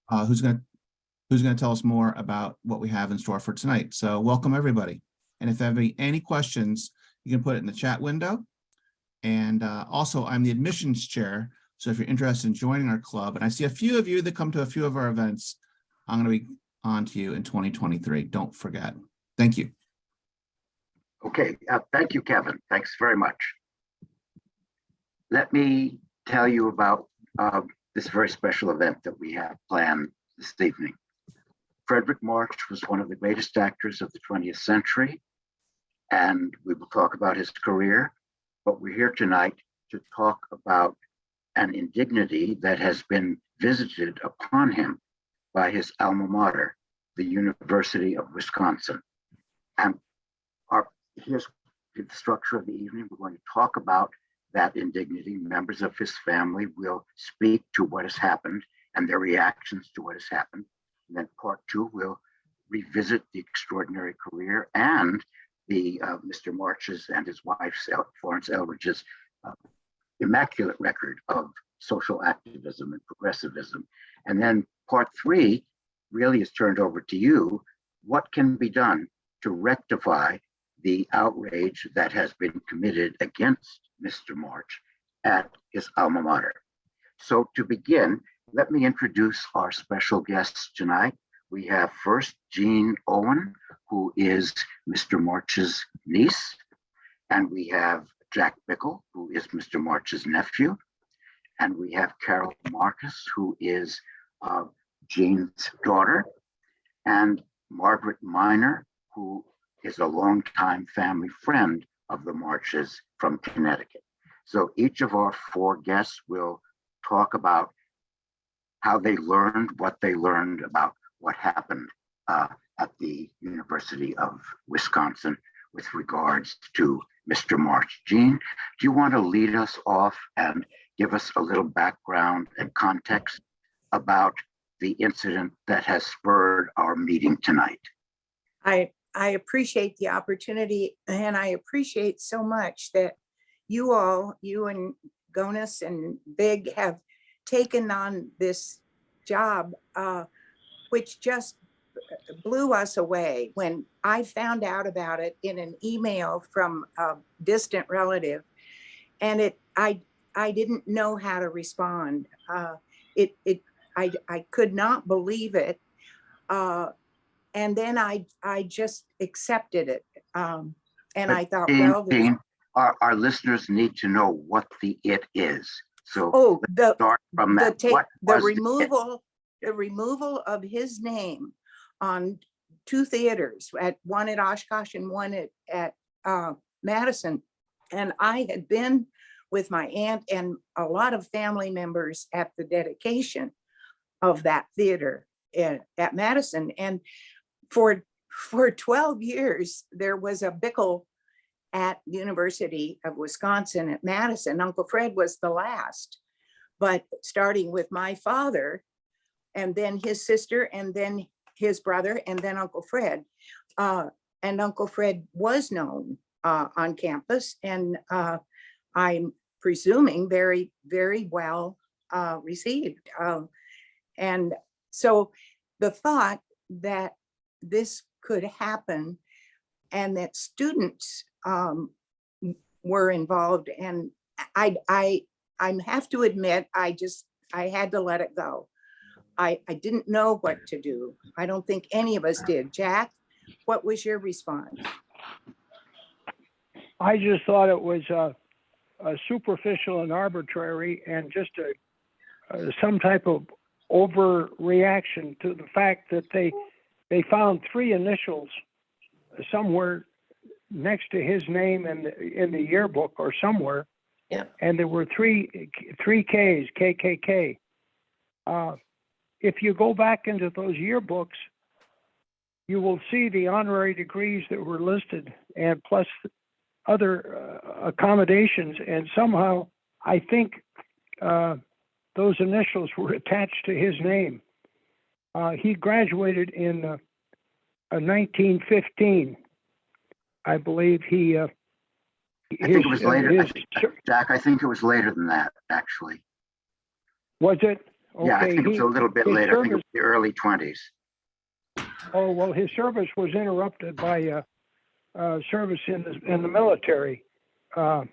who's going to tell us more about what we have in store for tonight. So welcome everybody. And if you have any questions, you can put it in the chat window. And also I'm the admissions chair. So if you're interested in joining our club, and I see a few of you that come to a few of our events, I'm going to be on to you in 2023. Don't forget. Thank you. Okay, thank you, Kevin. Thanks very much. Let me tell you about this very special event that we have planned this evening. Frederic March was one of the greatest actors of the 20th century, and we will talk about his career, but we're here tonight to talk about an indignity that has been visited upon him by his alma mater, the University of Wisconsin. And here's the structure of the evening. We're going to talk about that indignity. Members of his family will speak to what has happened and their reactions to what has happened. And then part two, we'll revisit the extraordinary career and the Mr. March's and his wife's, Florence Eldridge's, immaculate record of social activism and progressivism. And then part three really is turned over to you. What can be done to rectify the outrage that has been committed against Mr. March at his alma mater? So to begin, let me introduce our special guests tonight. We have first Jean Owen, who is Mr. March's niece, and we have Jack Bickle, who is Mr. March's nephew, and we have Carol Marcus, who is Jean's daughter, and Margaret Miner, who is a longtime family friend of the Marches from Connecticut. So each of our four guests will talk about how they learned what they learned about what happened at the University of Wisconsin with regards to Mr. March. Jean, do you want to lead us off and give us a little background and context about the incident that has spurred our meeting tonight? I appreciate the opportunity, and I appreciate so much that you and Gonis and Big have taken on this job, which just blew us away. When I found out about it in an email from a distant relative, and I didn't know how to respond. I could not believe it. And then I just accepted it. And I thought, Jean, our listeners need to know what the it is. So start from that. The removal of his name on two theaters, one at Oshkosh and one at Madison. And I had been with my aunt and a lot of family members at the dedication of that theater at Madison. And for 12 years, there was a Bickle at the University of Wisconsin at Madison. Uncle Fred was the last, but starting with my father, and then his sister, and then his brother, and then Uncle Fred. And Uncle Fred was known on campus, and I'm presuming very, very well received. And so the thought that this could happen and that students were involved, and I have to admit, I had to let it go. I didn't know what to do. I don't think any of us did. Jack, what was your response? I just thought it was superficial and arbitrary, and just some type of overreaction to the fact that they found three initials somewhere next to his name in the yearbook or somewhere. Yeah. And there were three Ks, KKK. If you go back into those yearbooks, you will see the honorary degrees that were listed, and plus other accommodations. And somehow, I think those initials were attached to his name. He graduated in 1915, I believe. I think it was later. Jack, I think it was later than that, actually. Was it? Yeah, I Okay, think it was a little bit his later. I think it was service, the early 20s. oh, well, his service was interrupted by service in the military. And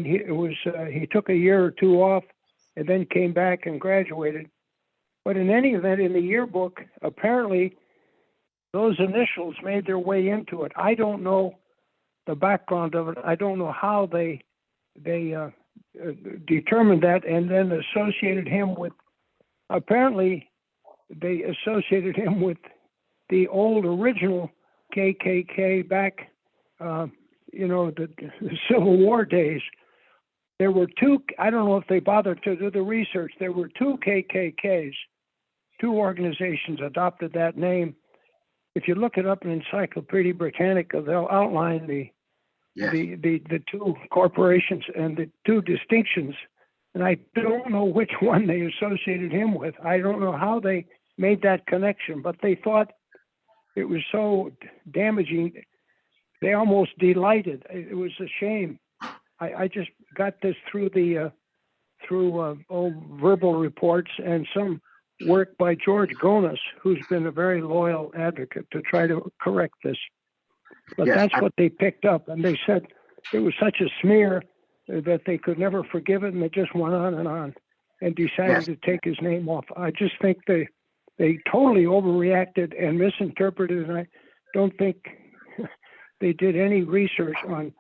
he took a year or two off and then came back and graduated. But in any event, in the yearbook, apparently those initials made their way into it. I don't know the background of it. I don't know how they determined that and then associated him with, apparently they associated him with the old original KKK back, the Civil War days. There were two, I don't know if they bothered to do the research, there were two KKKs, two organizations adopted that name. If you look it up in Encyclopedia Britannica, they'll outline the Yes. the two corporations and the two distinctions. And I don't know which one they associated him with. I don't know how they made that connection, but they thought it was so damaging. They almost delighted. It was a shame. I just got this through old verbal reports and some work by George Gonas, who's been a very loyal advocate to try to correct this. But Yes, that's what they picked up, and they said it was such a smear that they could never forgive it, and they just went on and decided Yes. to take his name off. I just think they totally overreacted and misinterpreted, and I don't think they did any research on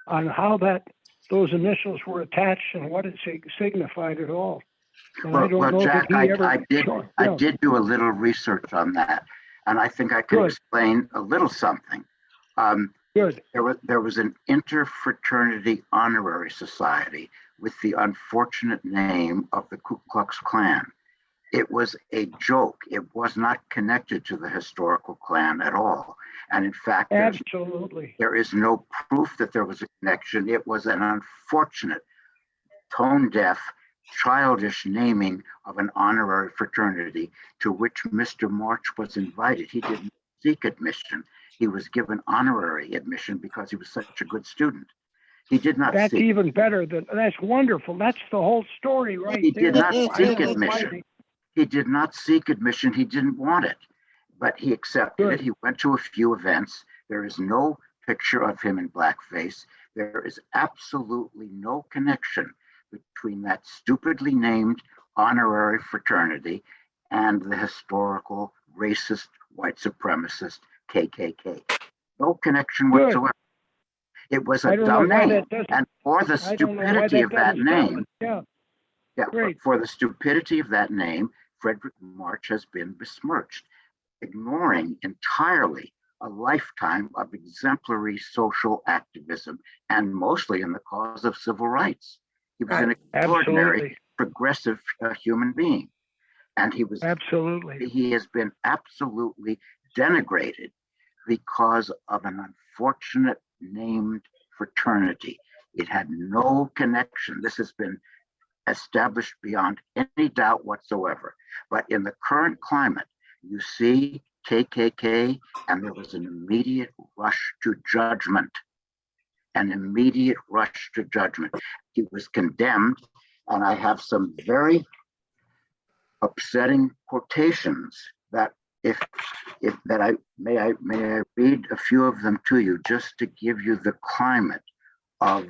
how those initials were attached and what it signified at all. And I don't know Jack, that he ever. I did do a little research on that, and I think I can Good. explain a little something. Good. There was an interfraternity honorary society with the unfortunate name of the Ku Klux Klan. It was a joke. It was not connected to the historical Klan at all. And in fact, Absolutely. there is no proof that there was a connection. It was an unfortunate, tone-deaf, childish naming of an honorary fraternity to which Mr. March was invited. He didn't seek admission. He was given honorary admission because he was such a good student. He did not That's seek. even better. That's wonderful. That's the whole story right He there. did not I seek don't know why admission. He did not seek admission. He didn't want it, but he accepted Good. it. He went to a few events. There is no picture of him in blackface. There is absolutely no connection between that stupidly named honorary fraternity and the historical racist white supremacist KKK. No connection Good. whatsoever. It was I a don't know dumb why name, that doesn't. and for the I don't know why stupidity of that doesn't stop name, it. Yeah. yeah, Great. for the stupidity of that name, Frederic March has been besmirched, ignoring entirely a lifetime of exemplary social activism, and mostly in the cause of civil rights. He was an extraordinary, Absolutely. progressive human being, and Absolutely. he has been absolutely denigrated because of an unfortunate named fraternity. It had no connection. This has been established beyond any doubt whatsoever. But in the current climate, you see KKK, and there was an immediate rush to judgment. An immediate rush to judgment. He was condemned, and I have some very upsetting quotations that may I read a few of them to you just to give you the climate of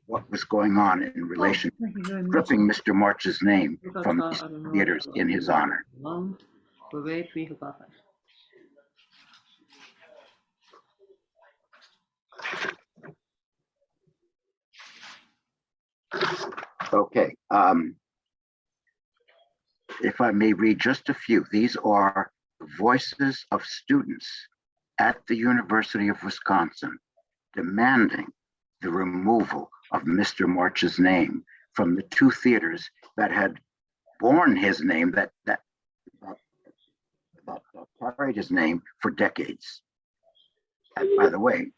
what was going on in relation to stripping Mr. March's name from these theaters in his honor. Okay, if I may read just a few, these are the voices of students at the University of Wisconsin demanding the removal of Mr. March's name from the two theaters that had borne his name, that carried his name for decades. And by the way,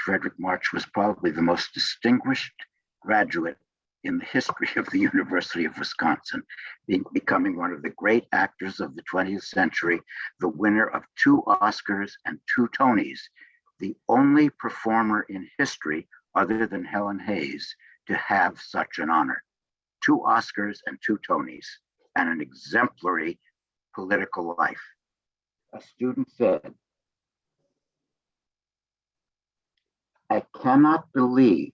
Frederic March was probably the most distinguished graduate in the history of the University of Wisconsin, becoming one of the great actors of the 20th century, the winner of 2 Oscars and 2 Tonys, the only performer in history other than Helen Hayes to have such an honor. 2 Oscars and 2 Tonys. and an exemplary political life. A student said, "I cannot believe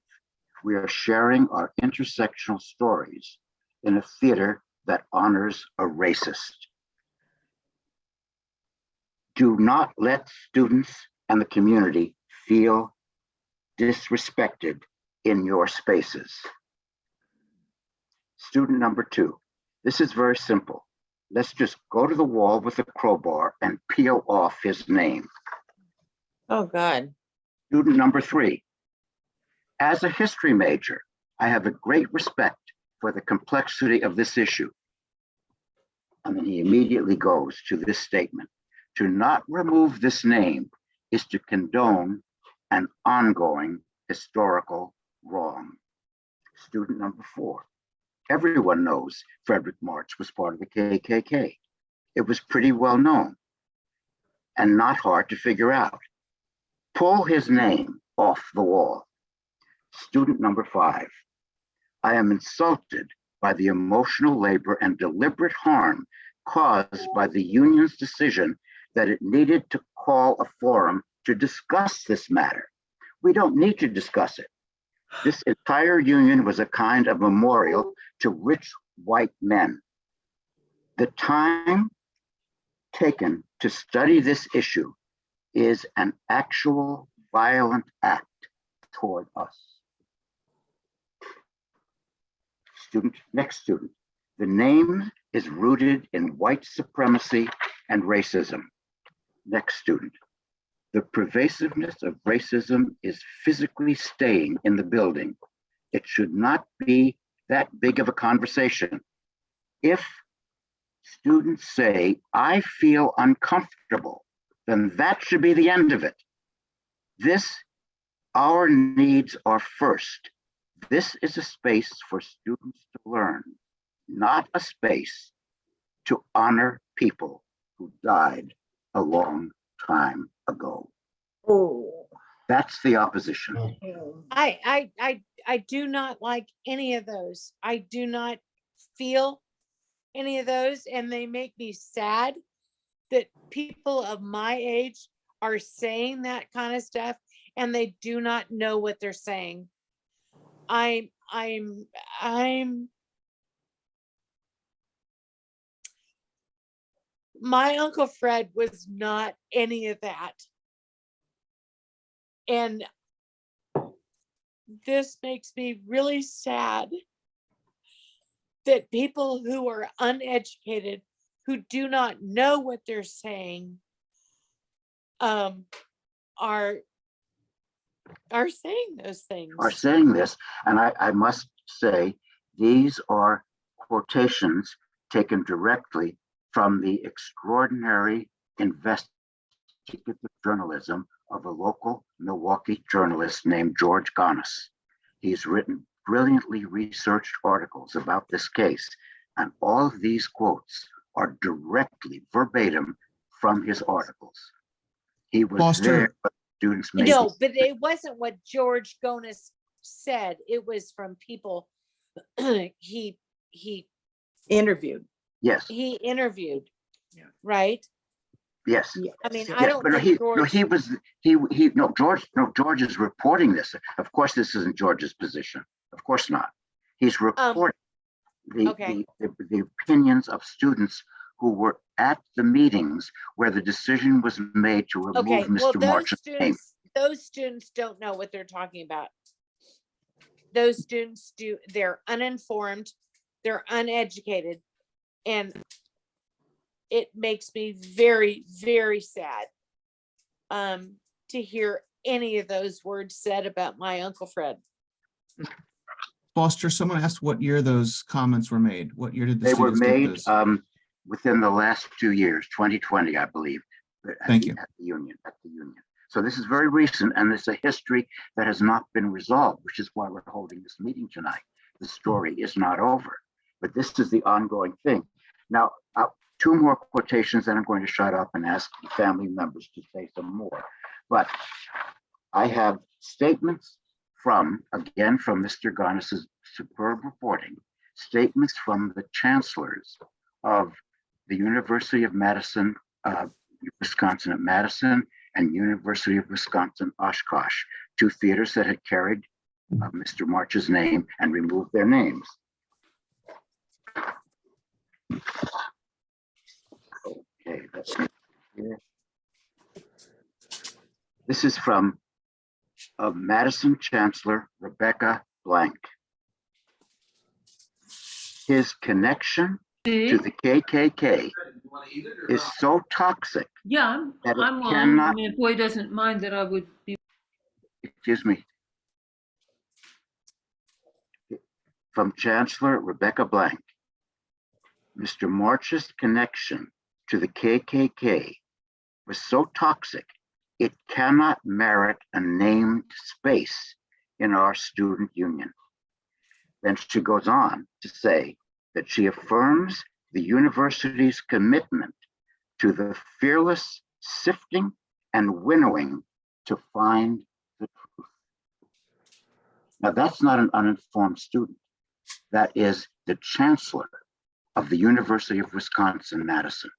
we are sharing our intersectional stories in a theater that honors a racist. Do not let students and the community feel disrespected in your spaces." Student number 2, this is very simple. Let's just go to the wall with a crowbar and peel off his name. Oh, God. Student number 3, as a history major, I have a great respect for the complexity of this issue. And then he immediately goes to this statement: to not remove this name is to condone an ongoing historical wrong. Student number 4, everyone knows Frederic March was part of the KKK. It was pretty well known and not hard to figure out. Pull his name off the wall. Student number 5, I am insulted by the emotional labor and deliberate harm caused by the union's decision that it needed to call a forum to discuss this matter. We don't need to discuss it. This entire union was a kind of memorial to rich white men. The time taken to study this issue is an actual violent act toward us. Next student. The name is rooted in white supremacy and racism. Next student. The pervasiveness of racism is physically staying in the building. It should not be that big of a conversation. If students say, "I feel uncomfortable," then that should be the end of it. Our needs are first. This is a space for students to learn, not a space to honor people who died a long time ago. Oh. That's the opposition. I do not like any of those. I do not feel any of those, and they make me sad that people of my age are saying that kind of stuff and they do not know what they're saying. I'm my Uncle Fred was not any of that. And this makes me really sad that people who are uneducated, who do not know what they're saying, are saying those things. Are saying this, and I must say, these are quotations taken directly from the extraordinary investigative journalism of a local Milwaukee journalist named George Ganas. He's written brilliantly researched articles about this case, and all of these quotes are directly verbatim from his articles. He was Foster. there, but students made No, but it wasn't what George Ganas said. It was from people he Interviewed. yes, interviewed. Yeah. Right? yes. Yeah. I mean, So- I don't think George is reporting this. Of course, this isn't George's position. Of course not. He's reporting okay. the opinions of students who were at the meetings where the decision was made to remove Okay, well, Mr. March's name. those students don't know what they're talking about. Those students they're uninformed, they're uneducated, and it makes me very, very sad to hear any of those words said about my Uncle Fred. Foster, someone asked what year those comments were made. What year did the They were students make made those? within the last 2 years, 2020, I believe. Thank you. At the union. So this is very recent, and it's a history that has not been resolved, which is why we're holding this meeting tonight. The story is not over, but this is the ongoing thing. Now, 2 more quotations, and I'm going to shut up and ask family members to say some more. But I have statements from Mr. Ganas's superb reporting, statements from the chancellors of the University of Madison, Wisconsin at Madison, and University of Wisconsin Oshkosh, two theaters that had carried Mr. March's name and removed their names. Okay, that's here. This is from Madison Chancellor Rebecca Blank. His connection to the KKK is so toxic. Yeah, that it I'm on. I cannot- mean, if Boy doesn't mind that I would be. Excuse me. From Chancellor Rebecca Blank. Mr. March's connection to the KKK was so toxic, it cannot merit a named space in our student union. Then she goes on to say that she affirms the university's commitment to the fearless sifting and winnowing to find the truth. Now, that's not an uninformed student. That is the chancellor of the University of Wisconsin-Madison.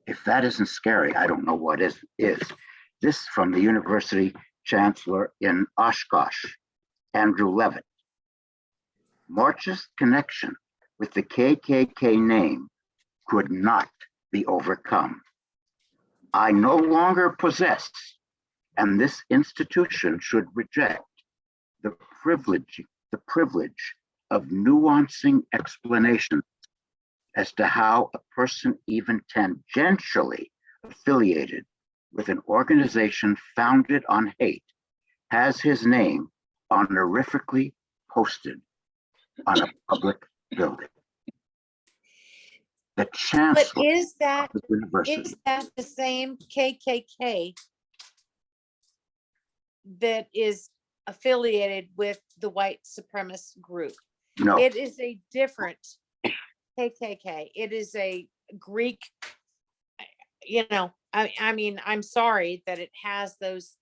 If that isn't scary, I don't know what is. This from the university chancellor in Oshkosh, Andrew Levitt. March's connection with the KKK name could not be overcome. I no longer possess, and this institution should reject, the privilege of nuancing explanations as to how a person even tangentially affiliated with an organization founded on hate has his name honorifically posted on a public building. The But chancellor is that, of the university. is that the same KKK that is affiliated with the white supremacist group? No, It is a different KKK. It is a Greek, I mean, I'm sorry that it has those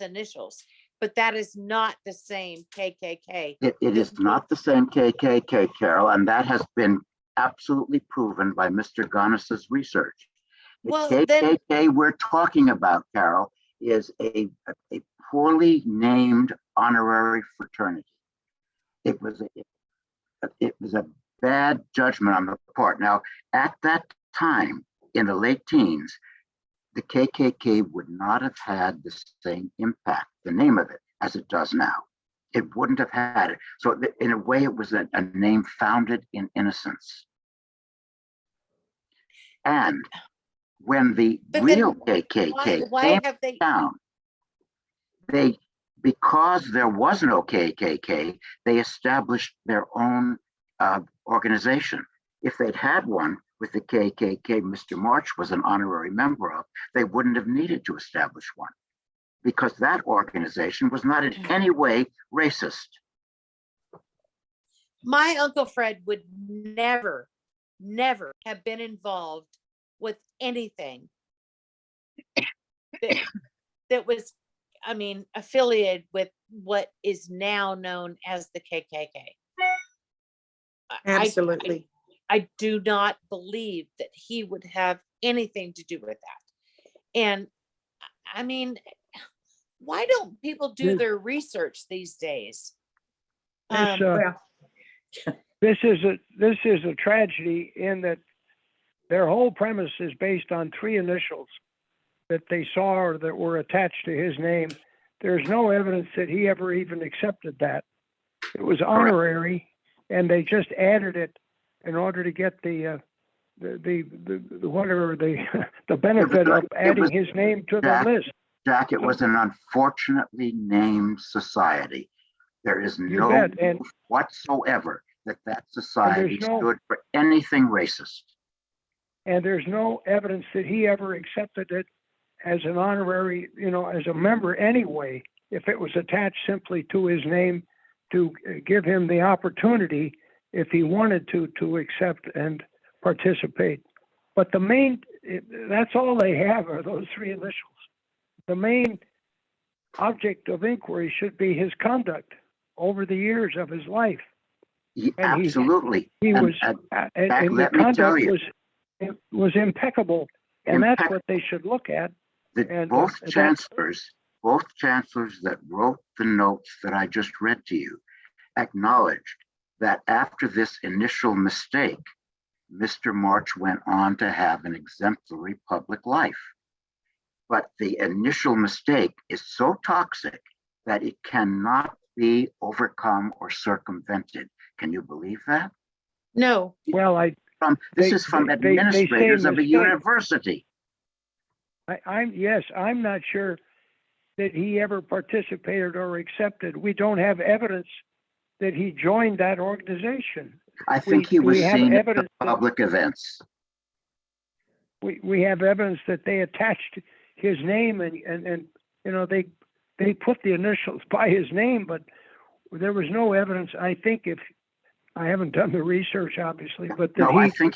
initials, but that is not the same KKK. it is not the same KKK, Carol, and that has been absolutely proven by Mr. Gonis's research. The Well, then- KKK we're talking about, Carol, is a poorly named honorary fraternity. It was a bad judgment on the part. Now, at that time, in the late teens, the KKK would not have had the same impact, the name of it, as it does now. It wouldn't have had it. So in a way, it was a name founded in innocence. And when the But then real KKK Why came have they, down, because there was no KKK, they established their own organization. If they'd had one with the KKK, Mr. March was an honorary member of, they wouldn't have needed to establish one, because that organization was not in any way racist. my Uncle Fred would never have been involved with anything that was, I mean, affiliated with what is now known as the KKK. Absolutely. I do not believe that he would have anything to do with that. And I mean, why don't people do their research these days? Well, This is a tragedy in that their whole premise is based on three initials that they saw or that were attached to his name. There's no evidence that he ever even accepted that. It was honorary, and they just added it in order to get the whatever the benefit of adding his name to the list. Jack, it was an unfortunately named society. There is no bet, and- proof whatsoever that society no- stood for anything racist. And there's no evidence that he ever accepted it as an honorary, as a member anyway, if it was attached simply to his name to give him the opportunity, if he wanted to accept and participate. But that's all they have are those three initials. The main object of inquiry should be his conduct over the years of his life. And Absolutely. he And- was, and and the let me tell conduct you. was impeccable. And that's what they should look at. that And, both that's- chancellors that wrote the notes that I just read to you acknowledged that after this initial mistake, Mr. March went on to have an exemplary public life. But the initial mistake is so toxic that it cannot be overcome or circumvented. Can you believe that? No, Well, This is from they say administrators of a mistake. university. I'm not sure that he ever participated or accepted. We don't have evidence that he joined that organization. I think he was we have seen at the evidence that- public events. We have evidence that they attached his name and you know, they put the initials by his name, but there was no evidence. I think, if I haven't done the research, obviously, but that No, I think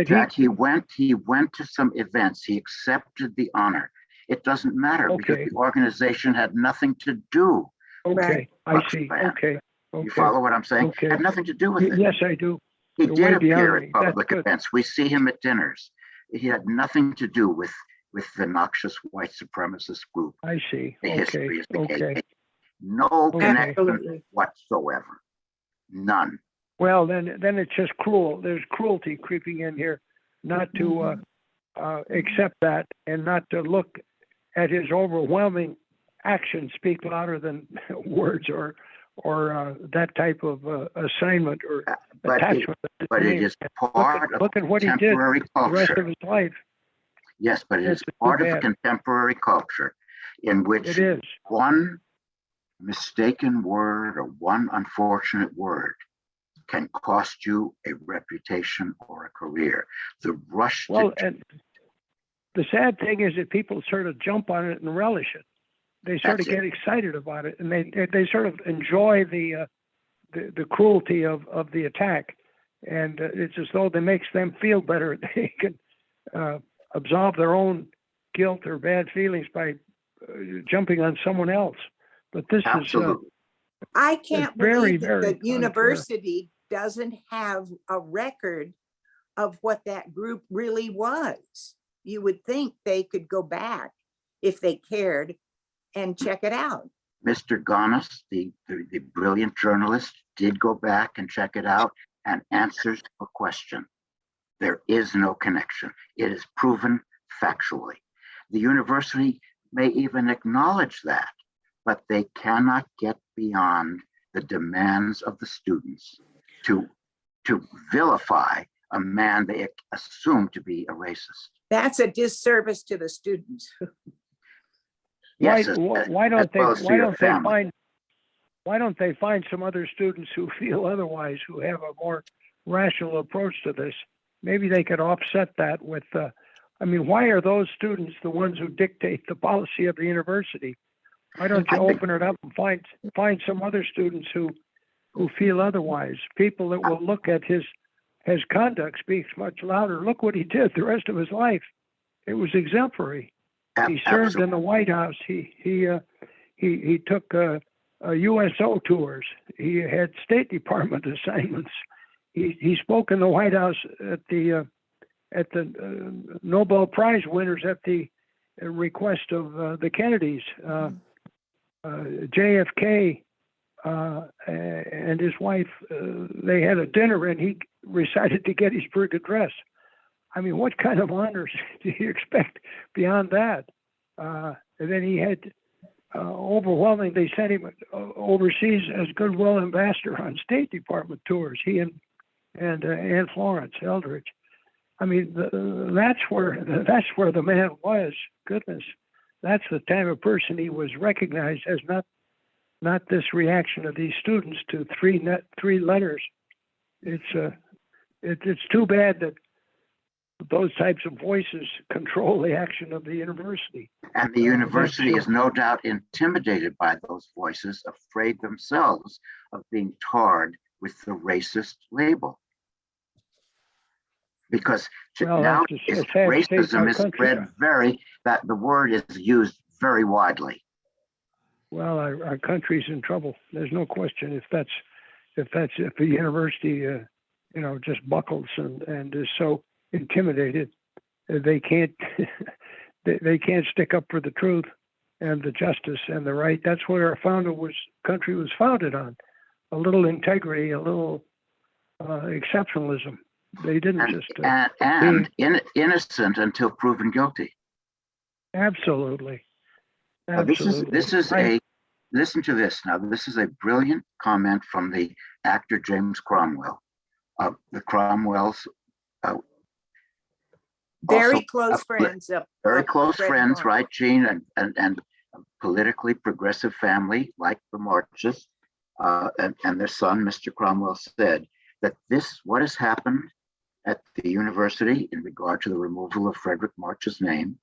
Jack, he went to some events. He accepted the honor. It doesn't matter because Okay. the organization had nothing to do. okay, I see. Bucksman. Okay. You follow what I'm saying? Okay. Had nothing to do with it. Yes, I do. He You're did way appear beyond at me. That's public good. events. We see him at dinners. He had nothing to do with the noxious white supremacist group. I see. The Okay. history is the Okay. KKK. No Okay. connection Absolutely. whatsoever. None. Well, then it's just cruel. There's cruelty creeping in here, not to accept that and not to look at his overwhelming actions speak louder than words or that type of assignment or But it, attachment. but it is part of Look at what he did contemporary the rest of culture. his life. Yes, but it is It's too part of bad. contemporary culture in which It is. one mistaken word or one unfortunate word can cost you a reputation or a career. The rush Well, to and the sad thing is that people sort of jump on it and relish it. They sort That's of get excited about it, and they sort of enjoy the cruelty of the attack, and it's as though it makes them feel better. They can absolve their own guilt or bad feelings by jumping on someone else. But this absolutely. I can't very, believe that very the unfair. university doesn't have a record of what that group really was. You would think they could go back if they cared and check it out. Mr. Ganas, the brilliant journalist, did go back and check it out and answers a question. There is no connection. It is proven factually. The university may even acknowledge that, but they cannot get beyond the demands of the students to vilify a man they assume to be a racist. That's a disservice to the students. Yes, why don't they well as to your family. why don't they find some other students who feel otherwise, who have a more rational approach to this? Maybe they could offset that with I mean, why are those students the ones who dictate the policy of the university? Why don't you open it up and find some other students who feel otherwise? People that will look at his conduct speaks much louder. Look what he did the rest of his life. It was exemplary. He served in the White House. He took USO tours. He had State Department assignments. He spoke in the White House at the Nobel Prize winners at the request of the Kennedys. JFK and his wife, they had a dinner and he recited the Gettysburg Address. I mean, what kind of honors do you expect beyond that? And then he had overwhelming, they sent him overseas as goodwill ambassador on State Department tours, he and Anne Florence Eldridge. I mean, that's where the man was. Goodness, that's the type of person he was recognized as, not this reaction of these students to three letters. It's too bad that those types of voices control the action of the university. And the university is no doubt intimidated by those voices, afraid themselves of being tarred with the racist label. Because now racism is spread that the word is used very widely. Well, our country's in trouble. There's no question. If if the university, just buckles and is so intimidated, they can't they can't stick up for the truth and the justice and the right. That's what our country was founded on: a little integrity, a little exceptionalism. They didn't just innocent until proven guilty. Absolutely. Listen to this now. This is a brilliant comment from the actor James Cromwell. The Cromwells, Very also close friends. very of close Fred friends, March. right, Gene? And a politically progressive family like the Marches, and their son, Mr. Cromwell, said that what has happened at the university in regard to the removal of Frederic March's name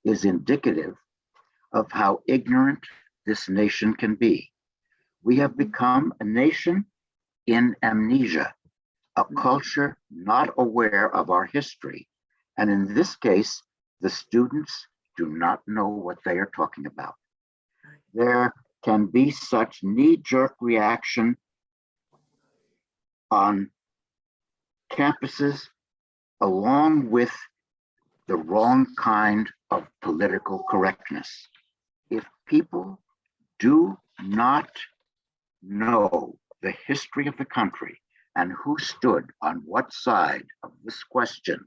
is indicative of how ignorant this nation can be. We have become a nation in amnesia, a culture not aware of our history. And in this case, the students do not know what they are talking about. There can be such knee-jerk reaction on campuses along with the wrong kind of political correctness. If people do not know the history of the country and who stood on what side of this question,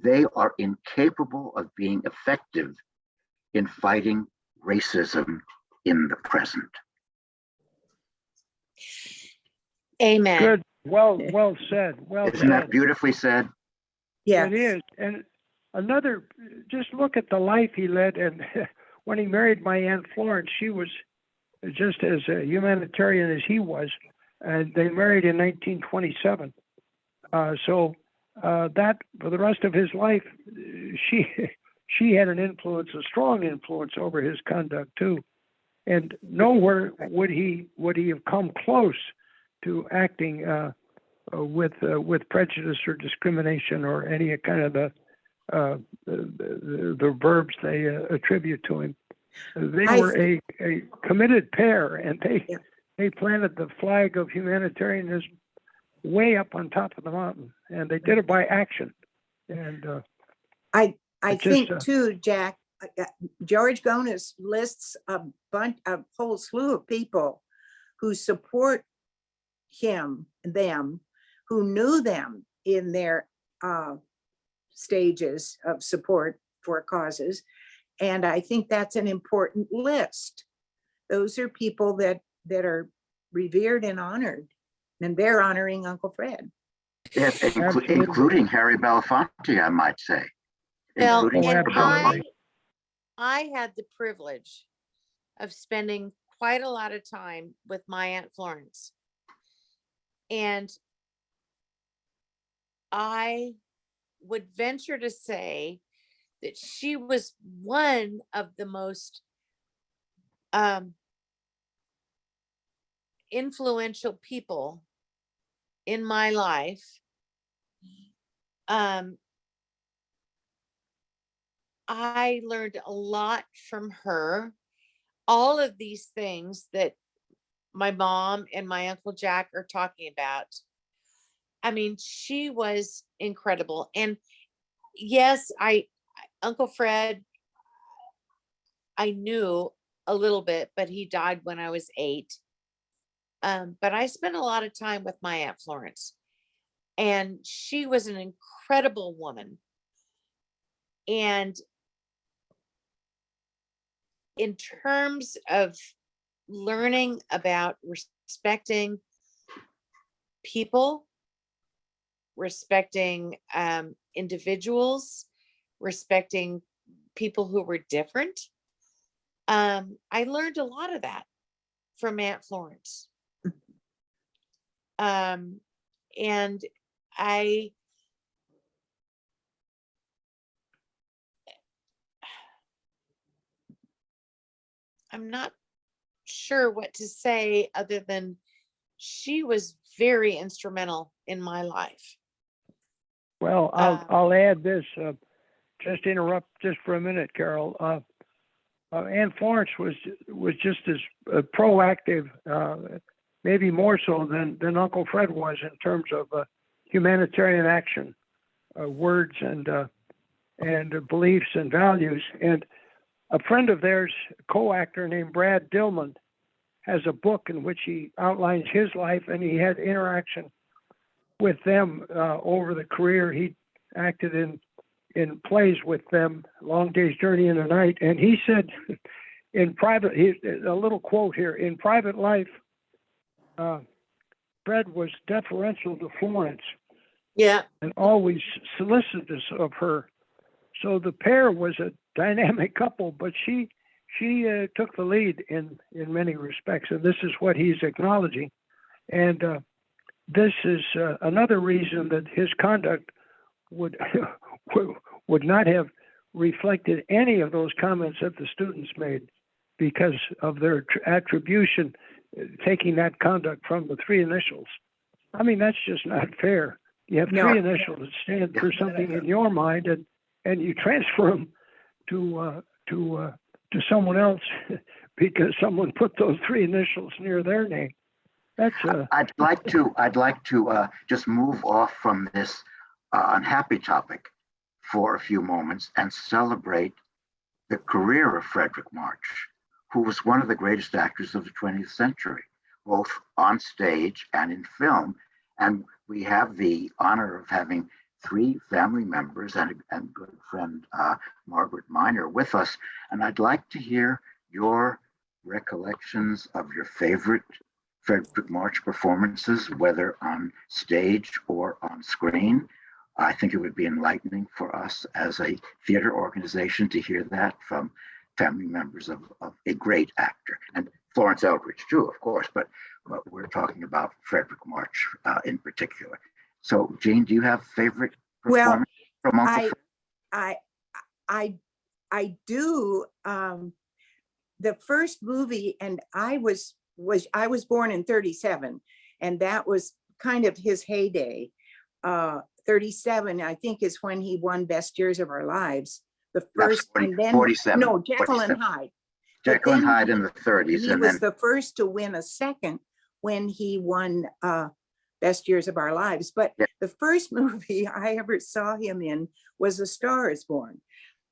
they are incapable of being effective in fighting racism in the present. Amen. good. Well said. Well Isn't said. that beautifully said? Yes. It is. And just look at the life he led. And when he married my Aunt Florence, she was just as humanitarian as he was. And they married in 1927. So that for the rest of his life, she had an influence, a strong influence over his conduct too. And nowhere would he have come close to acting with prejudice or discrimination or any kind of the verbs they attribute to him. They were a committed pair, and they planted the flag of humanitarianism way up on top of the mountain, and they did it by action. And I it think just, too, Jack, George Gonis lists a whole slew of people who support them, who knew them in their stages of support for causes. And I think that's an important list. Those are people that are revered and honored, and they're honoring Uncle Fred. Yes, Absolutely. including Harry Belafonte, I might say. Well, Including and Harry Belafonte. I had the privilege of spending quite a lot of time with my Aunt Florence. And I would venture to say that she was one of the most influential people in my life. I learned a lot from her. All of these things that my mom and my Uncle Jack are talking about. I mean, she was incredible. And yes, Uncle Fred, I knew a little bit, but he died when I was 8. But I spent a lot of time with my Aunt Florence, and she was an incredible woman. And in terms of learning about respecting people, respecting individuals, respecting people who were different, I learned a lot of that from Aunt Florence. And I'm not sure what to say other than she was very instrumental in my life. well, I'll add this. Just interrupt just for a minute, Carol. Aunt Florence was just as proactive. maybe more so than Uncle Fred was in terms of humanitarian action, words and beliefs and values. And a friend of theirs, co-actor named Brad Dillman, has a book in which he outlines his life, and he had interaction with them over the career. He acted in plays with them, Long Day's Journey in the Night. And he said, in private, a little quote here, in private life, Fred was deferential to Florence Yeah. and always solicitous of her. So the pair was a dynamic couple, but she took the lead in many respects, and this is what he's acknowledging. And this is another reason that his conduct would not have reflected any of those comments that the students made, because of their attribution, taking that conduct from the three initials. I mean, that's just not fair. You have three initials that stand for something in your mind, and you transfer them to someone else because someone put those three initials near their name. That's I'd like to just move off from this unhappy topic for a few moments and celebrate the career of Frederic March, who was one of the greatest actors of the 20th century, both on stage and in film. And we have the honor of having three family members and good friend Margaret Miner with us. And I'd like to hear your recollections of your favorite Frederic March performances, whether on stage or on screen. I think it would be enlightening for us as a theater organization to hear that from family members of a great actor, and Florence Eldridge too, of course, but we're talking about Frederic March in particular. So, Jean, do you have favorite performance from Uncle Fred? I do. The first movie, and I was born in 37, and that was kind of his heyday. 37, I think, is when he won Best Years of Our Lives. The first, 40, and then 47. no, Jekyll 47. and Hyde. Jekyll and Hyde in the 30s, He and was then the first to win a second when he won Best Years of Our Lives. But the first movie I ever saw him in was A Star Is Born.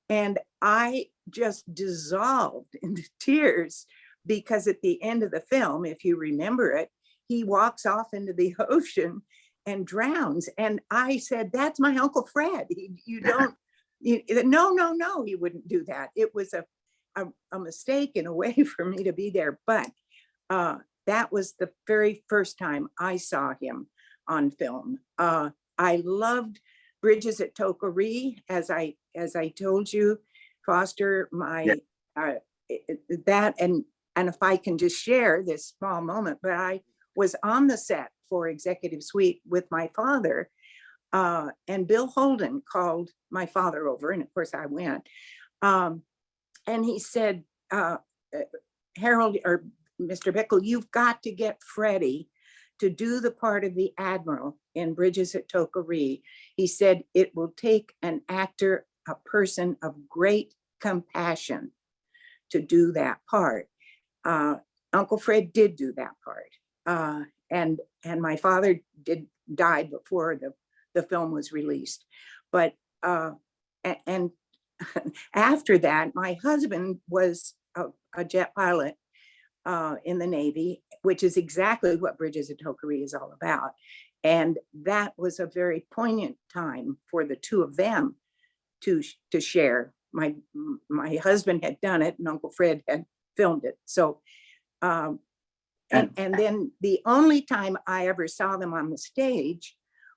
And I just dissolved into tears because at the end of the film, if you remember it, he walks off into the ocean and drowns. And I said, that's my Uncle Fred. No, he wouldn't do that. It was a mistake in a way for me to be there. But that was the very first time I saw him on film. I loved Bridges at Toqueree, as I told you, Foster, that, and if I can just share this small moment, but I was on the set for Executive Suite with my father, and Bill Holden called my father over, and of course I went, and he said, Harold or Mr. Bickle, you've got to get Freddie to do the part of the Admiral in Bridges at Toqueree. He said, it will take an actor, a person of great compassion to do that part. Uncle Fred did do that part. And my father died before the film was released. But, and after that, my husband was a jet pilot in the Navy, which is exactly what Bridges at Toqueree is all about. And that was a very poignant time for the two of them to share. My husband had done it and Uncle Fred had filmed it. So, and then the only time I ever saw them on the stage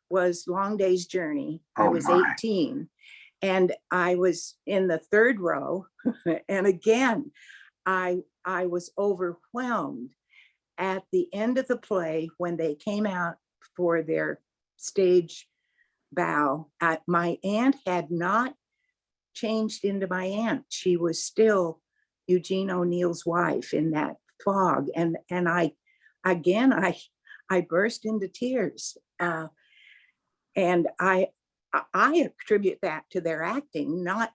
was Long Day's Journey. I was 18 and I was in the third row. And again, I was overwhelmed at the end of the play when they came out for their stage bow. My aunt had not changed into my aunt. She was still Eugene O'Neill's wife in that fog. And I burst into tears. And I attribute that to their acting, not,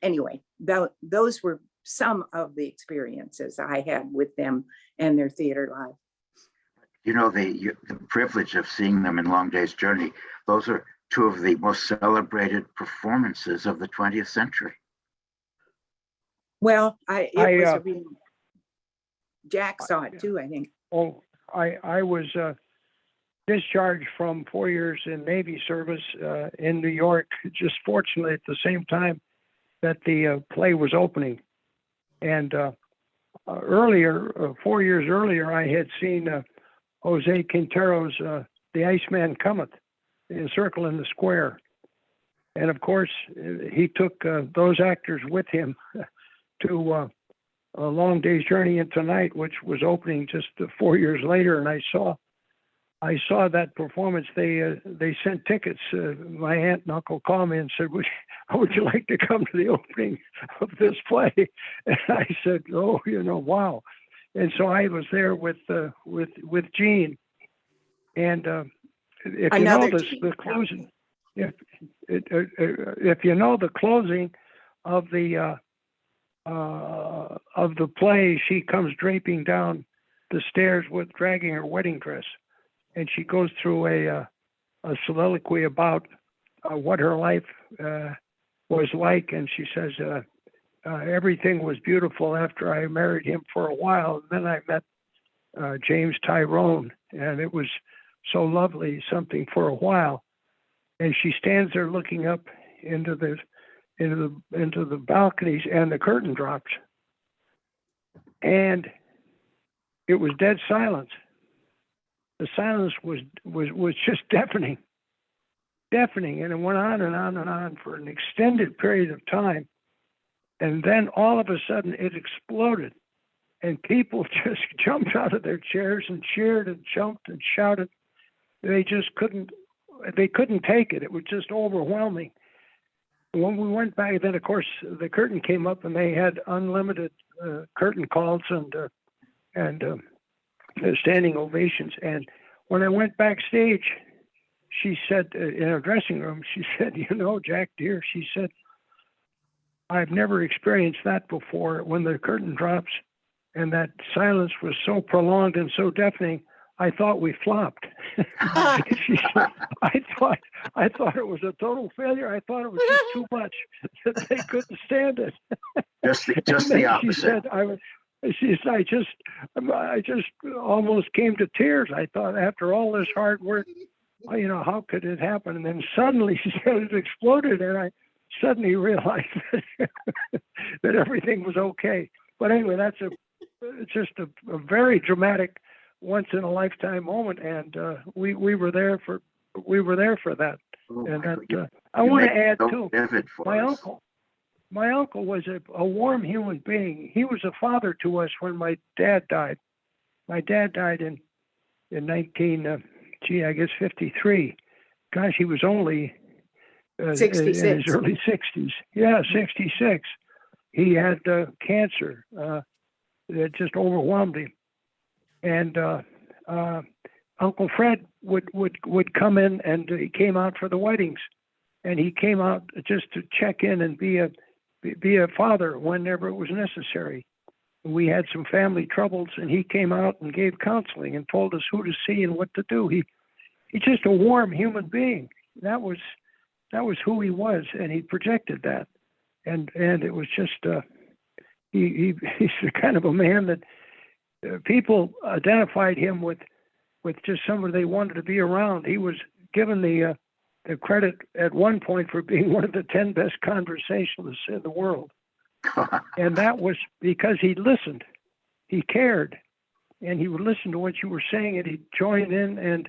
anyway, those were some of the experiences I had with them and their theater life. the privilege of seeing them in Long Day's Journey, those are two of the most celebrated performances of the 20th century. Well, it was I, a Jack saw it too, I think. Oh, I was discharged from 4 years in Navy service in New York, just fortunately at the same time that the play was opening. And earlier, 4 years earlier, I had seen Jose Quintero's The Iceman Cometh, in Circle in the Square. And of course, he took those actors with him to A Long Day's Journey into Night, which was opening just 4 years later. And I saw that performance. They sent tickets. My aunt and uncle called me and said, would you like to come to the opening of this play? And I said, oh, wow. And so I was there with Gene. And if you know Another this, Gene, the closing, if you know the closing of the play, she comes draping down the stairs with dragging her wedding dress, and she goes through a soliloquy about what her life was like, and she says everything was beautiful after I married him for a while, and then I met James Tyrone, and it was so lovely, something for a while. And she stands there looking up into the balconies, and the curtain drops, and it was dead silence. The silence was just deafening, and it went on and on and on for an extended period of time. And then all of a sudden it exploded, and people just jumped out of their chairs and cheered and jumped and shouted. They couldn't take it. It was just overwhelming. When we went back, then of course the curtain came up, and they had unlimited curtain calls and standing ovations. And when I went backstage, she said in her dressing room, she said, Jack dear, she said, I've never experienced that before. When the curtain drops and that silence was so prolonged and so deafening, I thought we flopped. She said, I thought it was a total failure. I thought it was just too much, that they couldn't stand it. Just the opposite. She said, I just almost came to tears. I thought, after all this hard work, how could it happen? And then suddenly, she said, it exploded, and I suddenly realized that everything was okay. But anyway, that's just a very dramatic, once in a lifetime moment, and we were there for that. Oh, And you that I want to make it add so too. vivid for us. My uncle was a warm human being. He was a father to us when my dad died. My dad died in 53. Gosh, he was only in 66. his early 60s. Yeah, 66. He had cancer. It just overwhelmed him. And Uncle Fred would come in, and he came out for the weddings, and he came out just to check in and be a father whenever it was necessary. We had some family troubles, and he came out and gave counseling and told us who to see and what to do. He's just a warm human being. That was who he was, and he projected that. And it was just he's the kind of a man that people identified him with just somebody they wanted to be around. He was given the credit at one point for being one of the 10 best conversationalists in the world. And that was because he listened, he cared, and he would listen to what you were saying, and he'd join in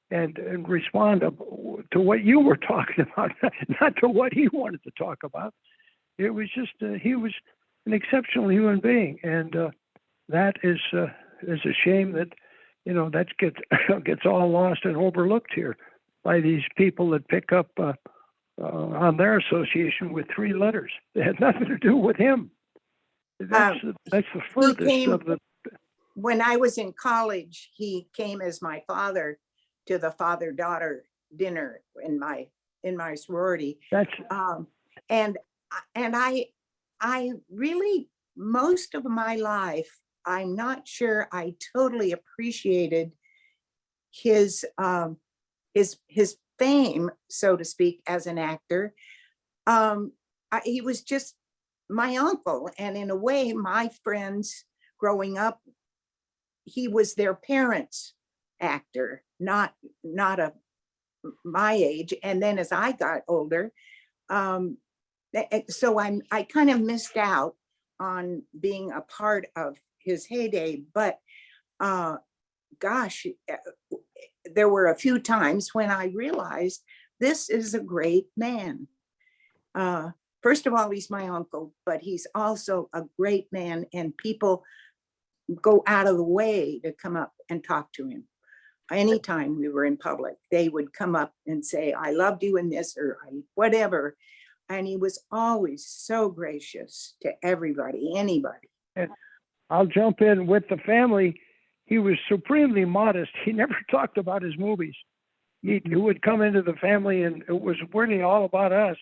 and respond to what you were talking about, not to what he wanted to talk about. It was just, he was an exceptional human being. And that is a shame that, that gets all lost and overlooked here by these people that pick up on their association with 3 letters. It had nothing to do with him. That's the furthest of the. When I was in college, he came as my father to the father-daughter dinner in my sorority. And I really, most of my life, I'm not sure I totally appreciated his his fame, so to speak, as an actor. He was just my uncle, and in a way, my friends growing up, he was their parents' actor, not a my age. And then as I got older, so I kind of missed out on being a part of his heyday. But gosh, there were a few times when I realized this is a great man. First of all, he's my uncle, but he's also a great man, and people go out of the way to come up and talk to him. Anytime we were in public, they would come up and say, I loved you in this, or whatever. And he was always so gracious to everybody, anybody. And I'll jump in with the family. He was supremely modest. He never talked about his movies. He would come into the family, and it was really all about us,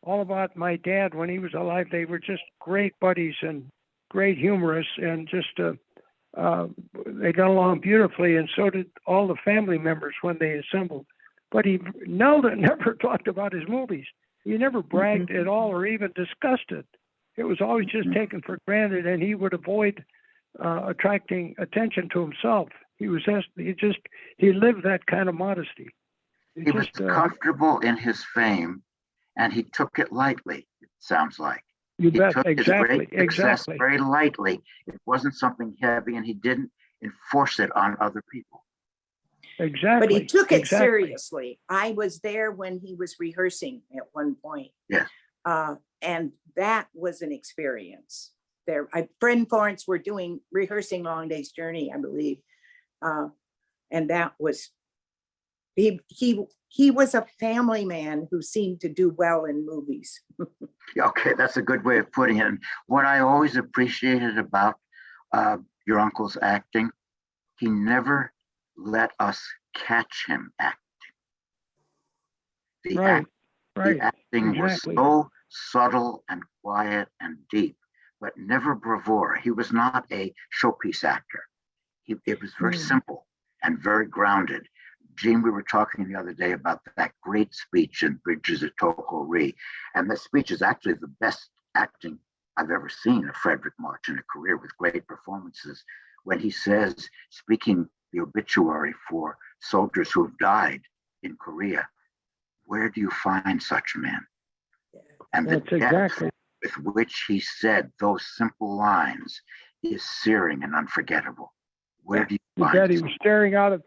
all about my dad when he was alive. They were just great buddies and great humorists, and just they got along beautifully, and so did all the family members when they assembled. But he never talked about his movies. He never bragged at all or even discussed it. It was always just taken for granted, and he would avoid attracting attention to himself. He lived that kind of modesty. He was comfortable in his fame, and he took it lightly, it sounds like. You He bet. took his Exactly. great success Exactly. very lightly. It wasn't something heavy, and he didn't enforce it on other people. Exactly. But he took it Exactly. seriously. I was there when he was rehearsing at one point. Yes. And that was an experience. There, Fred and Florence were rehearsing Long Day's Journey, I believe. And that was, he was a family man who seemed to do well in movies. Okay, that's a good way of putting it. And what I always appreciated about your uncle's acting, he never let us catch him acting. The acting Exactly. was so subtle and quiet and deep, but never bravura. He was not a showpiece actor. It was very simple and very grounded. Gene, we were talking the other day about that great speech in Bridges at Toko-Ri, and the speech is actually the best acting I've ever seen of Frederic March in a career, with great performances, when he says, speaking the obituary for soldiers who have died in Korea, where do you find such men? And the depth with which he said those simple lines is searing and unforgettable. Where do you find? He was staring out at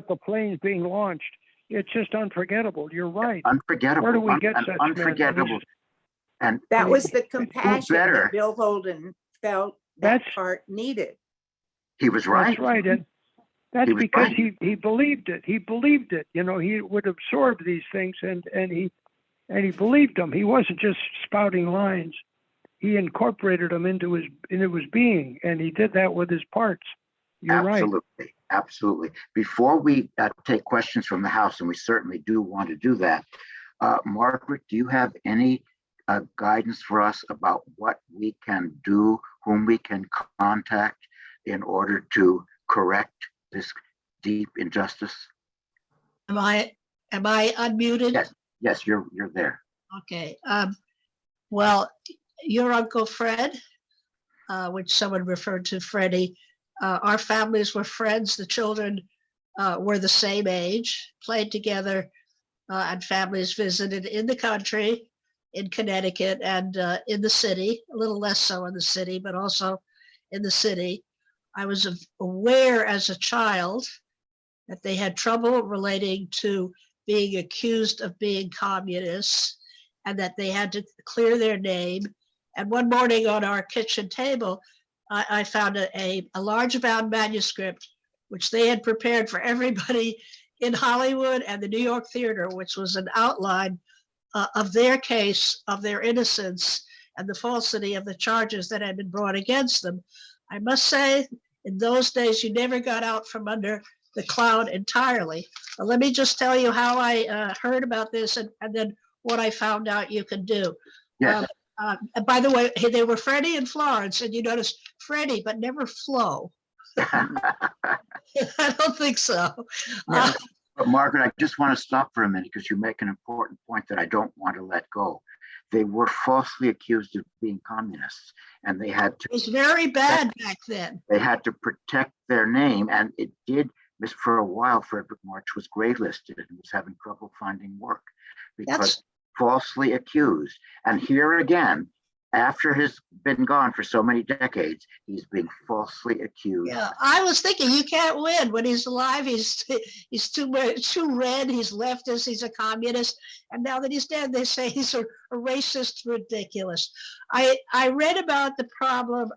the planes being launched. It's just unforgettable. You're right. Unforgettable. Where do we get such unforgettable? And that was the compassion that Bill Holden felt that That's- part needed. he was right. That's right. And that's He was because right. he believed it. He believed it. You know, he would absorb these things, and he believed them. He wasn't just spouting lines. He incorporated them into his being, and he did that with his parts. You're Absolutely. right. Absolutely. Before we take questions from the House, and we certainly do want to do that, Margaret, do you have any guidance for us about what we can do, whom we can contact in order to correct this deep injustice? Am I unmuted? Yes. Yes, you're there. Okay. Well, your Uncle Fred, which someone referred to Freddie, our families were friends. The children were the same age, played together, and families visited in the country, in Connecticut, and in the city, a little less so in the city, but also in the city. I was aware as a child that they had trouble relating to being accused of being communists, and that they had to clear their name. And one morning on our kitchen table, I found a large bound manuscript, which they had prepared for everybody in Hollywood and the New York Theater, which was an outline of their case, of their innocence, and the falsity of the charges that had been brought against them. I must say, in those days, you never got out from under the cloud entirely. But let me just tell you how I heard about this, and then what I found out you can do. Yes. And by the way, they were Freddie and Florence, and you notice Freddie, but never Flo. I don't think so. No. But Margaret, I just want to stop for a minute because you make an important point that I don't want to let go. They were falsely accused of being communists, and they had to It was very bad back then. protect their name, and it did. For a while, Frederick March was graylisted and was having trouble finding work because That's falsely accused. And here again, after he's been gone for so many decades, he's being falsely accused. Yeah, I was thinking you can't win when he's alive. He's too red. He's leftist. He's a communist. And now that he's dead, they say he's a racist. Ridiculous. I read about the problem.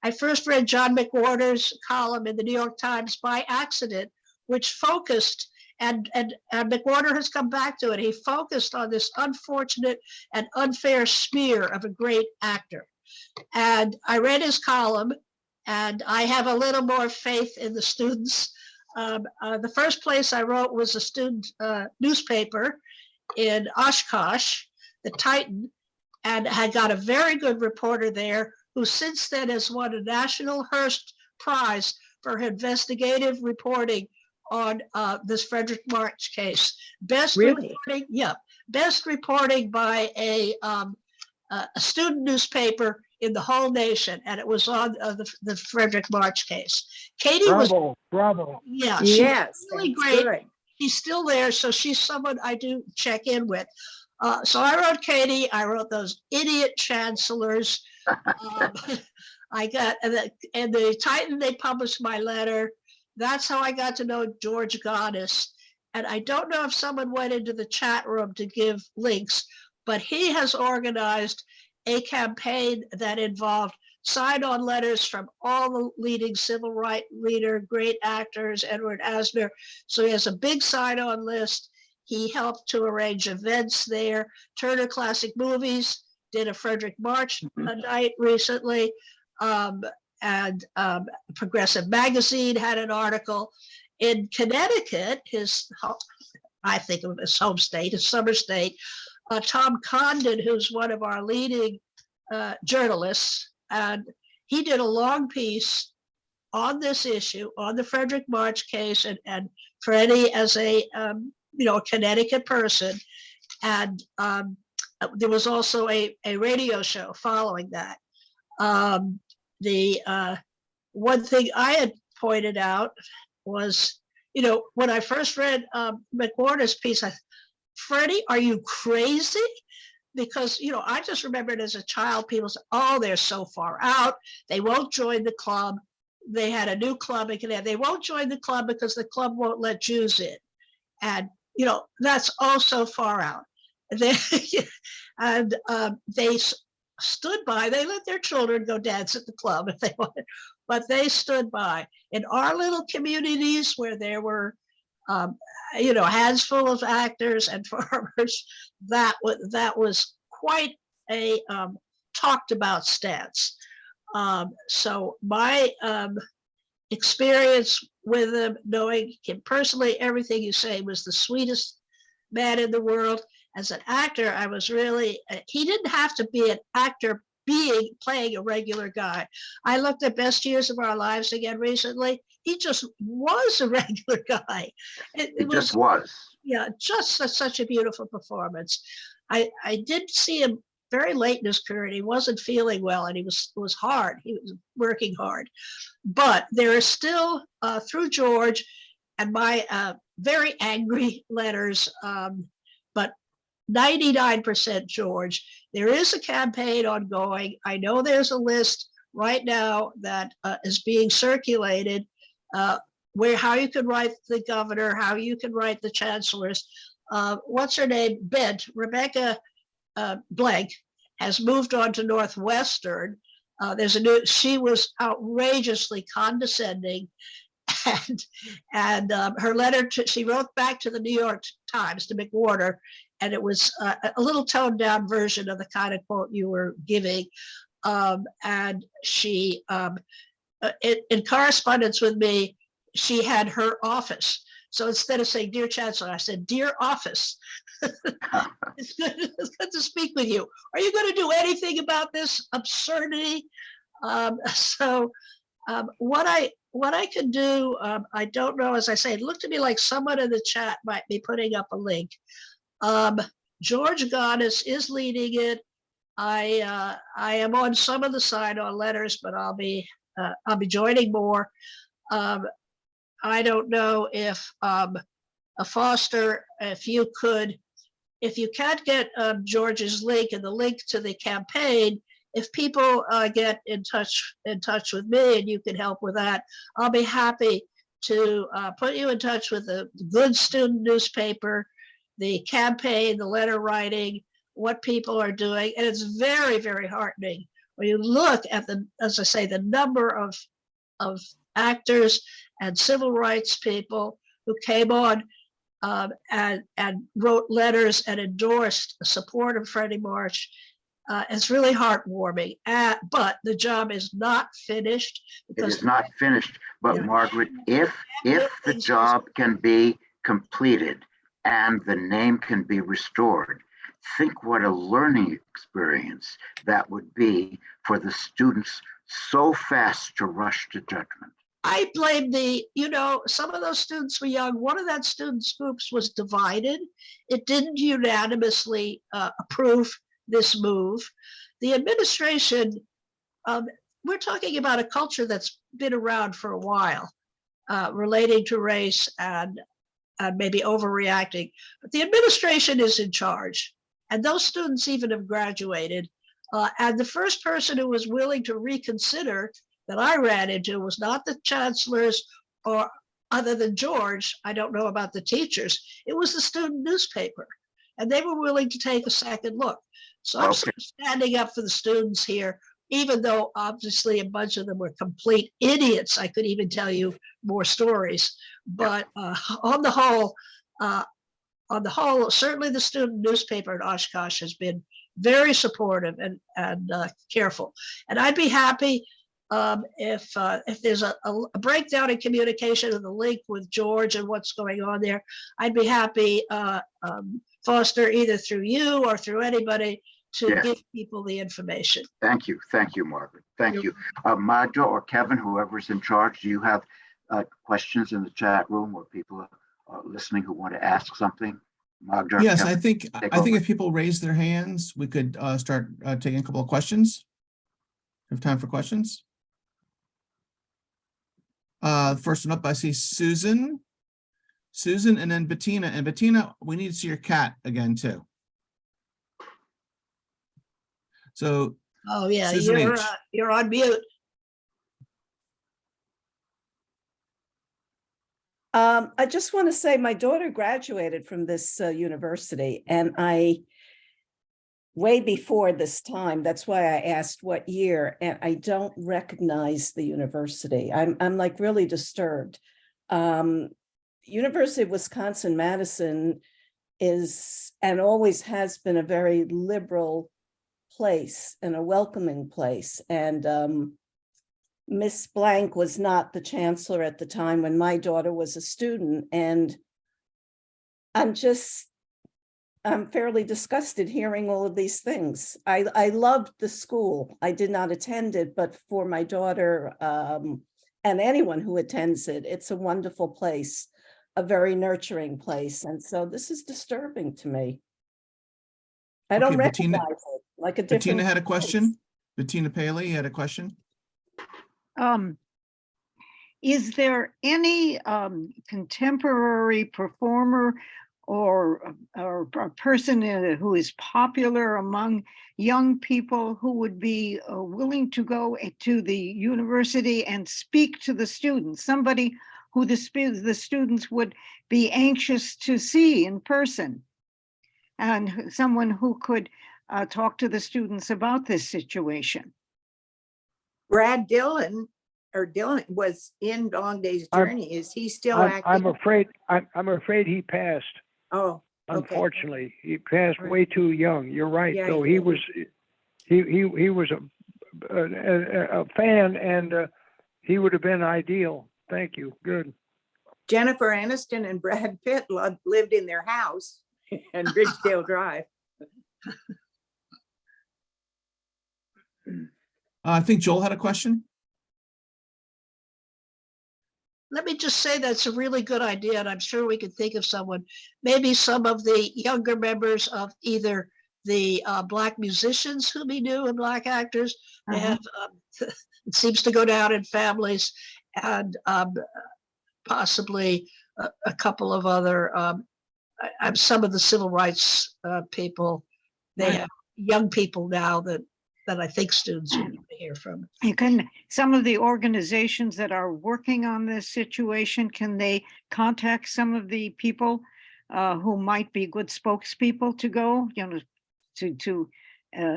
I first read John McWhorter's column in the New York Times by accident, which focused, and McWhorter has come back to it. He focused on this unfortunate and unfair smear of a great actor. And I read his column, and I have a little more faith in the students. The first place I wrote was a student newspaper in Oshkosh, the Titan, and had got a very good reporter there who since then has won a National Hearst Prize for her investigative reporting on this Frederick March case. Best Really? reporting, yeah, best reporting by a student newspaper in the whole nation, and it was on the Frederick March case. Katie was, Bravo. yeah, she was Yes, really that's great. good. She's still there, so she's someone I do check in with. So I wrote Katie. I wrote those idiot chancellors. I got and the Titan. They published my letter. That's how I got to know George Goddess. And I don't know if someone went into the chat room to give links, but he has organized a campaign that involved sign-on letters from all the leading civil rights leader, great actors, Edward Asner. So he has a big sign-on list. He helped to arrange events there. Turner Classic Movies did a Frederick March night recently. And Progressive Magazine had an article. In Connecticut, I think of his home state, his summer state, Tom Condon, who's one of our leading journalists, and he did a long piece on this issue, on the Frederick March case, and Freddie as a Connecticut person. And there was also a radio show following that. The one thing I had pointed out was, when I first read McWhorter's piece, Freddie, are you crazy? Because, I just remembered as a child, people said, oh, they're so far out. They won't join the club. They had a new club in Connecticut. They won't join the club because the club won't let Jews in. And, that's also far out. They stood by. They let their children go dance at the club if they wanted, but they stood by. In our little communities where there were, hands full of actors and farmers, that was quite a talked about stance. So my experience with him, knowing him personally, everything you say, was the sweetest man in the world. As an actor, I was really, he didn't have to be an actor playing a regular guy. I looked at Best Years of Our Lives again recently. He just was a regular guy. It just was. Yeah, just such a beautiful performance. I did see him very late in his career, and he wasn't feeling well, and he was hard. He was working hard. But there is still, through George and my very angry letters, but 99% George, there is a campaign ongoing. I know there's a list right now that is being circulated where how you can write the governor, how you can write the chancellors. What's her name? Rebecca Blank has moved on to Northwestern. She was outrageously condescending, and her letter she wrote back to the New York Times, to McWhorter, and it was a little toned down version of the kind of quote you were giving. And she, in correspondence with me, she had her office. So instead of saying, "Dear Chancellor," I said, "Dear office." It's good to speak with you. Are you going to do anything about this absurdity? So What I could do, I don't know, as I say, it looked to me like someone in the chat might be putting up a link. George Goddess is leading it. I am on some of the sign-on letters, but I'll be joining more. I don't know if a Foster, if you can't get George's link and the link to the campaign, if people get in touch with me and you can help with that, I'll be happy to put you in touch with the good student newspaper, the campaign, the letter writing, what people are doing. And it's very, very heartening when you look at as I say, the number of actors and civil rights people who came on and wrote letters and endorsed the support of Freddie March. It's really heartwarming, but the job is not finished. It is not finished, but Yeah. Margaret, if the job can be completed and the name can be restored, think what a learning experience that would be for the students so fast to rush to judgment. I blame some of those students were young. One of that students' groups was divided. It didn't unanimously approve this move. The administration, we're talking about a culture that's been around for a while, relating to race and maybe overreacting. But the administration is in charge, and those students even have graduated. And the first person who was willing to reconsider that I ran into was not the chancellors, or other than George, I don't know about the teachers, it was the student newspaper. And they were willing to take a second look. So I'm sort of standing up for the students here, even though obviously a bunch of them were complete idiots. I could even tell you more stories. But on the whole, certainly the student newspaper in Oshkosh has been very supportive and careful. And I'd be happy if there's a breakdown in communication and the link with George and what's going on there. I'd be happy, Foster, either through you or through anybody, to give people the information. Thank you, Margaret. Thank you. Magda or Kevin, whoever's in charge, do you have questions in the chat room or people are listening who want to ask something? Magda. Yes, Kevin, I think if people raise their hands, we could start taking a couple of questions. We have time for questions. First one up, I see Susan, and then Bettina. And Bettina, we need to see your cat again too. So. Oh yeah, Susan you're on mute. I just want to say my daughter graduated from this university, and way before this time, that's why I asked what year, and I don't recognize the university. I'm like really disturbed. University of Wisconsin-Madison is and always has been a very liberal place and a welcoming place. And Miss Blank was not the chancellor at the time when my daughter was a student. And I'm fairly disgusted hearing all of these things. I loved the school. I did not attend it, but for my daughter and anyone who attends it, it's a wonderful place, a very nurturing place. And so this is disturbing to me. I don't recognize it like a different. Bettina had a question. Bettina Paley had a question. Is there any contemporary performer or a person who is popular among young people who would be willing to go to the university and speak to the students? Somebody who the students would be anxious to see in person, and someone who could talk to the students about this situation. Brad Dillon was in Long Day's Journey. Is he still active? I'm afraid he passed. Oh, okay. Unfortunately, he passed way too young. You're right. Yeah, So he he was a fan, and he would have been ideal. Thank you. Good. Jennifer Aniston and Brad Pitt lived in their house in Ridgedale Drive. I think Joel had a question. say that's a really good idea, and I'm sure we could think of someone, maybe some of the younger members of either the Black musicians whom he knew and Black actors. They Uh-huh. have, it seems to go down in families, and possibly a couple of other, some of the civil rights people. They Right. have young people now that I think students would want to hear from. You can, some of the organizations that are working on this situation, can they contact some of the people who might be good spokespeople to go, you know, to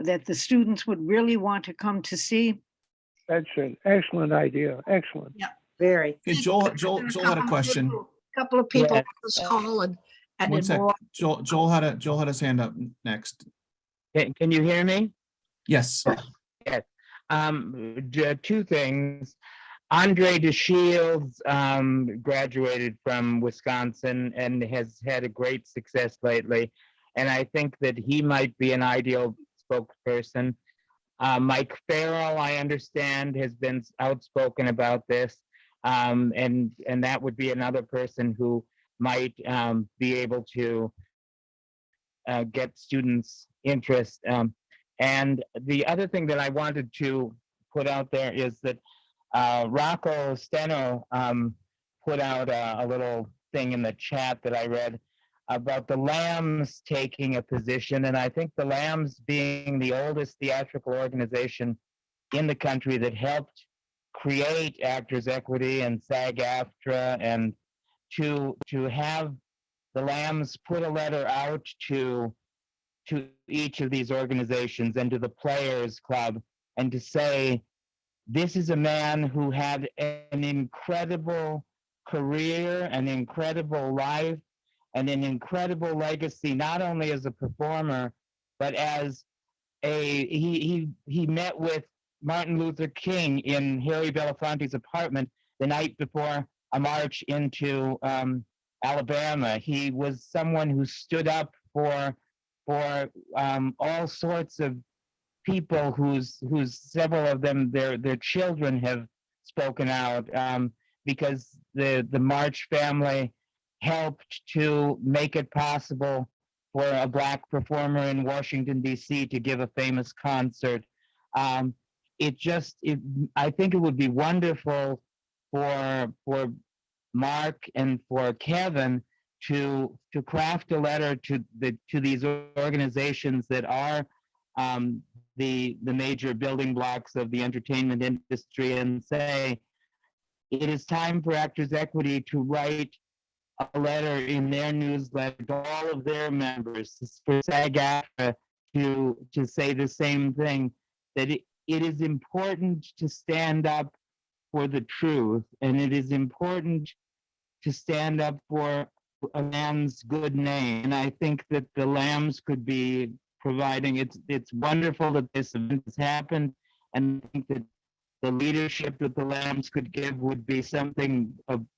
that the students would really want to come to see? That's an excellent idea. Excellent. Very. Okay, Joel had a question. Couple of people Yeah. on this call and One then sec. more. Joel had his hand up next. Can you hear me? Yes. Yes. Two things. Andre DeShields graduated from Wisconsin and has had a great success lately. And I think that he might be an ideal spokesperson. Mike Farrell, I understand, has been outspoken about this. And that would be another person who might be able to get students' interest. And the other thing that I wanted to put out there is that Rocco Steno put out a little thing in the chat that I read about the Lambs taking a position. And I think the Lambs, being the oldest theatrical organization in the country that helped create Actors Equity and SAG-AFTRA, and to have the Lambs put a letter out to each of these organizations and to the Players Club, and to say, this is a man who had an incredible career, an incredible life, and an incredible legacy, not only as a performer, but as he met with Martin Luther King in Harry Belafonte's apartment the night before a march into Alabama. He was someone who stood up for all sorts of people whose several of them, their children have spoken out, because the March family helped to make it possible for a Black performer in Washington, D.C. to give a famous concert. I think it would be wonderful for Mark and for Kevin to craft a letter to these organizations that are the major building blocks of the entertainment industry, and say, it is time for Actors Equity to write a letter in their newsletter to all of their members, for SAG-AFTRA to say the same thing, that it is important to stand up for the truth, and it is important to stand up for a man's good name. And I think that the Lambs could be providing, it's wonderful that this event has happened, and I think that the leadership that the Lambs could give would be something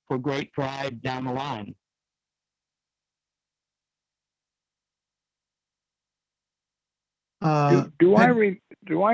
for great pride down the line. Do I Peg- do I